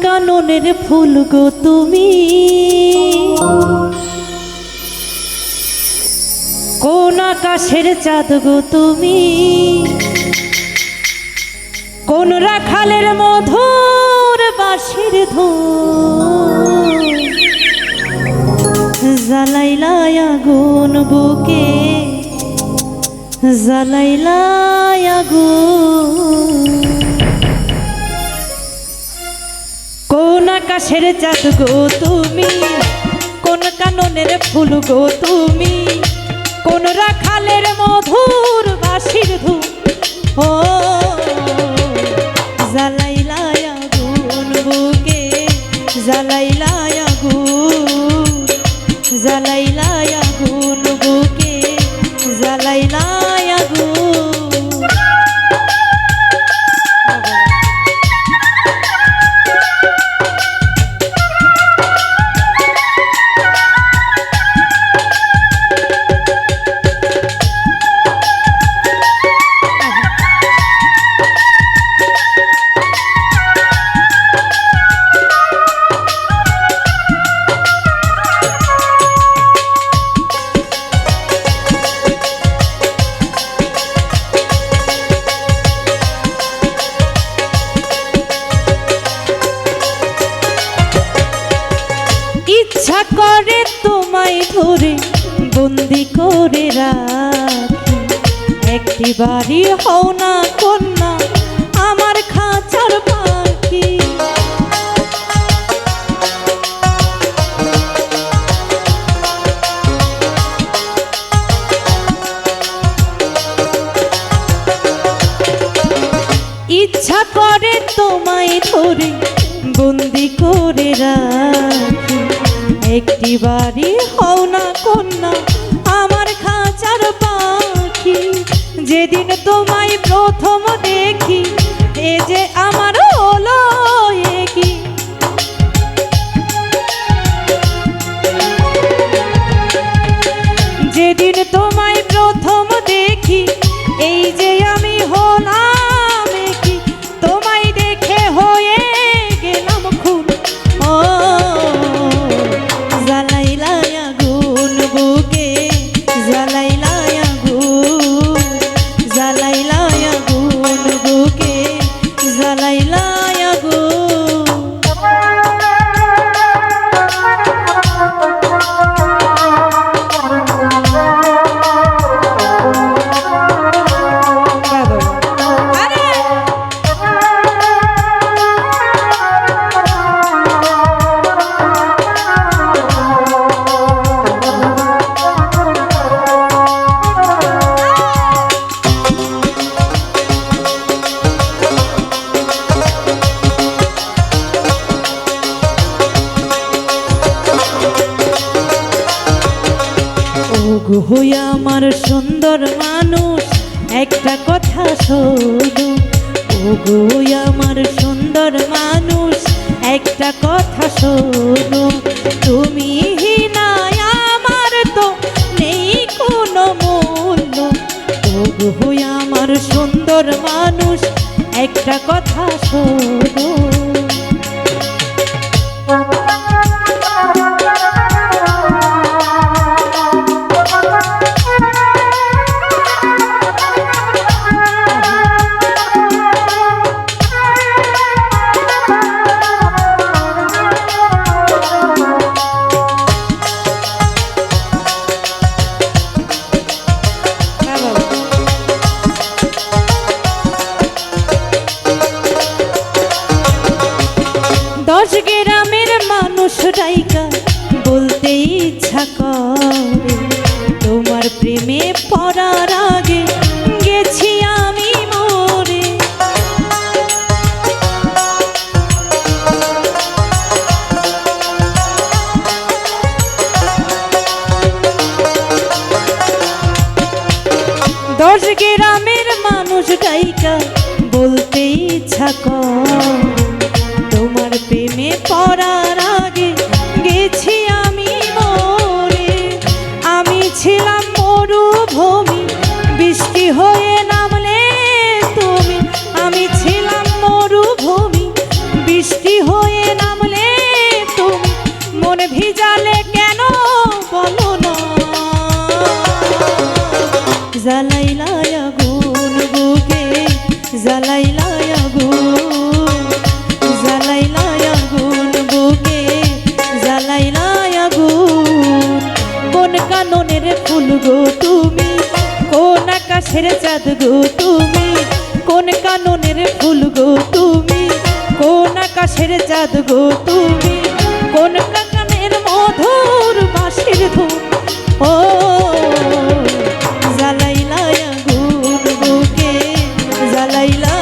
কাননের ফুল গো তুমি, কোন আকাশের চাঁদ গো তুমি, কোন রাখালের মধুর বাঁশির ধুন, জ্বালাইলা আগুন বুকে, জ্বালাইলা আগুন। কোন আকাশের চাঁদ গো তুমি, কোন কাননের ফুল গো তুমি, কোন রাখালের মধুর বাঁশির ধুন, ও জ্বালাইলা আগুন বুকে, জ্বালাইলা আগুন, জ্বালাইলা আগুন বুকে, জ্বালাইলা আগুন। ইচ্ছা করে তোমায় ধরে বন্দি করে রাখি, একটি বাড়ি হও না কন্যা আমার খাঁচার পাখি। ইচ্ছা করে তোমায় ধরে বন্দি করে রাখি, একটি বাড়ি হও না কন্যা আমার খাঁচার পাখি। যেদিন তোমায় প্রথম দেখি এ যে আমার হলো কি, যেদিন তোমায় প্রথম দেখি এই যে আমি হলাম কি, তোমায় দেখে হয়ে গেলাম খুন, ও জ্বালাইলা আগুন বুকে, জ্বালাইলা আগুন, জ্বালাইলা আগুন বুকে, জ্বালাইলা আগুন। ওগো আমার সুন্দর মানুষ একটা কথা শোনো, ওগো আমার সুন্দর মানুষ একটা কথা শোনো, তুমি হিনায় আমার তো নেই কোনো মূল্য, ওগো আমার সুন্দর মানুষ একটা কথা শোনো। দশ গ্রামের মানুষ রাইকা বলতে ইচ্ছা করে, তোমার প্রেমে পড়ার আগে গেছি আমি মরে। দশ গ্রামের মানুষ রাইকা বলতে ইচ্ছা করে, তোমার প্রেমে পড়ার আগে গেছি আকাশের চাঁদ গো তুমি, কোন কাননের ফুল গো তুমি, কোন আকাশের চাঁদ গো তুমি, কোন কাকানের মধুর বাঁশির ধুন। ও জ্বালাইলা আগুন বুকে, জ্বালাইলা